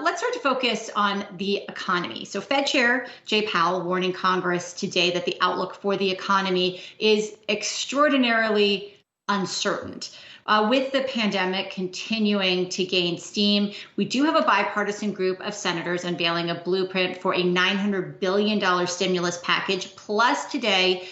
Let's start to focus on the economy. So Fed Chair Jay Powell warning Congress today that the outlook for the economy is extraordinarily uncertain. With the pandemic continuing to gain steam, we do have a bipartisan group of senators unveiling a blueprint for a $900 billion stimulus package. Plus today,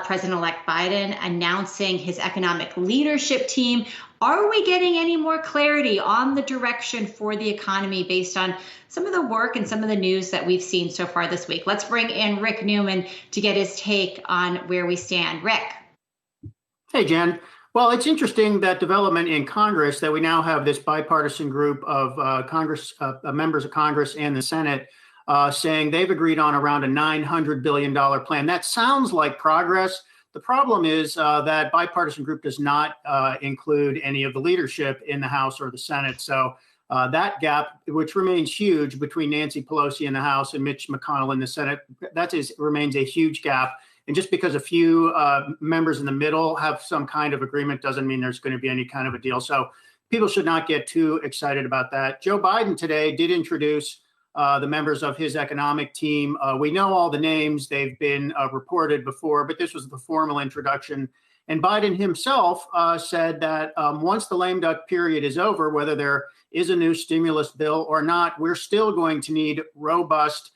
President-elect Biden announcing his economic leadership team. Are we getting any more clarity on the direction for the economy based on some of the work and some of the news that we've seen so far this week? Let's bring in Rick Newman to get his take on where we stand. Rick. Hey, Jen. Well, it's interesting that development in Congress that we now have this bipartisan group of members of Congress and the Senate saying they've agreed on around a $900 billion plan. That sounds like progress. The problem is that bipartisan group does not include any of the leadership in the House or the Senate. So that gap, which remains huge between Nancy Pelosi in the House and Mitch McConnell in the Senate, remains a huge gap. And just because a few members in the middle have some kind of agreement doesn't mean there's going to be any kind of a deal. So people should not get too excited about that. Joe Biden today did introduce the members of his economic team. We know all the names. They've been reported before, but this was the formal introduction. And Biden himself said that once the lame duck period is over, whether there is a new stimulus bill or not, we're still going to need robust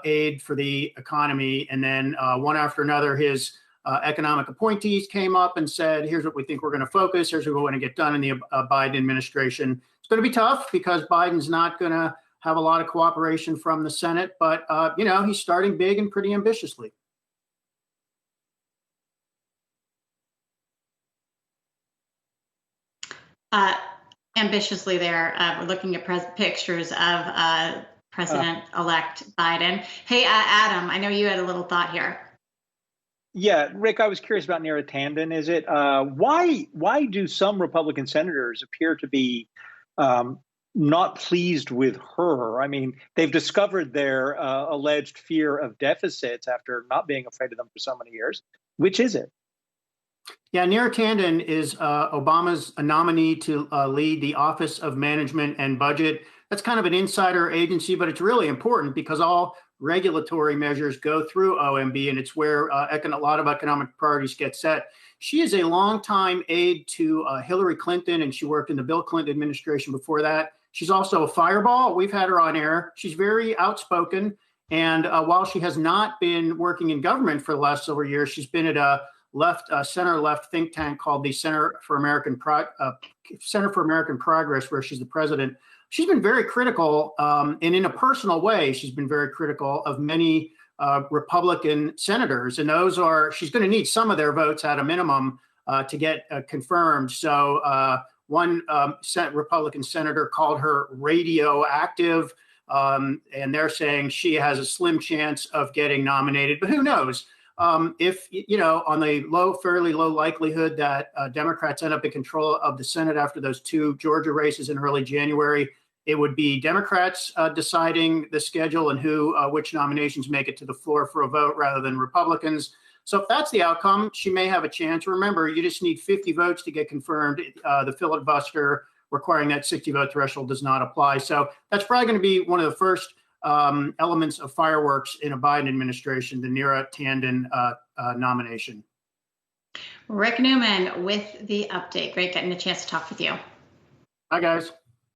aid for the economy. And then one after another, his economic appointees came up and said, here's what we think we're going to focus. Here's what we want to get done in the Biden administration. It's going to be tough because Biden's not going to have a lot of cooperation from the Senate, but he's starting big and pretty ambitiously. Ambitiously there. We're looking at pictures of President-elect Biden. Hey, Adam, I know you had a little thought here. Yeah, Rick, I was curious about Neera Tanden. Is it why do some Republican senators appear to be not pleased with her? I mean, they've discovered their alleged fear of deficits after not being afraid of them for so many years. Which is it? Yeah, Neera Tanden is Obama's nominee to lead the Office of Management and Budget. That's kind of an insider agency, but it's really important because all regulatory measures go through OMB, and it's where a lot of economic priorities get set. She is a longtime aide to Hillary Clinton, and she worked in the Bill Clinton administration before that. She's also a fireball. We've had her on air. She's very outspoken. And while she has not been working in government for the last several years, she's been at a center-left think tank called the Center for American Progress, where she's the president. She's been very critical, and in a personal way, she's been very critical of many Republican senators. And she's going to need some of their votes at a minimum to get confirmed. So one Republican senator called her radioactive, and they're saying she has a slim chance of getting nominated. But who knows? If, on the fairly low likelihood that Democrats end up in control of the Senate after those two Georgia races in early January, it would be Democrats deciding the schedule and which nominations make it to the floor for a vote rather than Republicans. So if that's the outcome, she may have a chance. Remember, you just need 50 votes to get confirmed. The filibuster requiring that 60-vote threshold does not apply. So that's probably going to be one of the first elements of fireworks in a Biden administration, the Neera Tanden nomination. Rick Newman with the update. Great getting the chance to talk with you. Hi, guys.